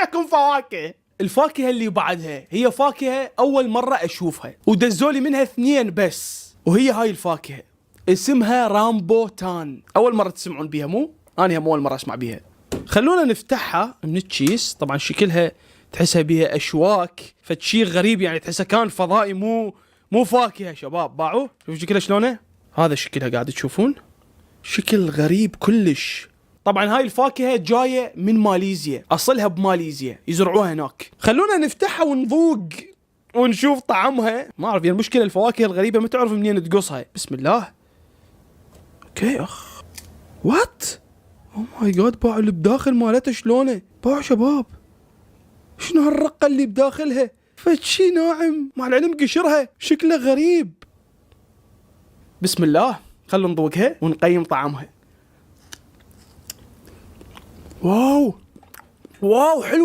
وياكم فواكه. الفاكهة اللي بعدها هي فاكهة أول مرة أشوفها، ودزولي منها 2 بس، وهي هاي الفاكهة اسمها رامبوتان. أول مرة تسمعون بيها مو؟ أنا هم أول مرة أسمع بيها. خلونا نفتحها من الكيس. طبعا شكلها تحسها بيها أشواك، فتشي غريب يعني، تحسها كان فضائي مو فاكهة. شباب باعوا، شوفوا شكلها شلونه. هذا شكلها قاعد تشوفون، شكل غريب كلش. طبعا هاي الفاكهة جاية من ماليزيا، أصلها بماليزيا، يزرعوها هناك. خلونا نفتحها ونذوق ونشوف طعمها. ما أعرف يعني، المشكلة الفواكه الغريبة ما تعرف منين تقصها. بسم الله. اوكي اخ، وات، او ماي جاد، باعوا اللي بداخل مالتها شلونه. باعوا شباب، شنو هالرقة اللي بداخلها؟ فشي ناعم، مع العلم قشرها شكله غريب. بسم الله، خلونا نذوقها ونقيم طعمها. واو واو، حلو.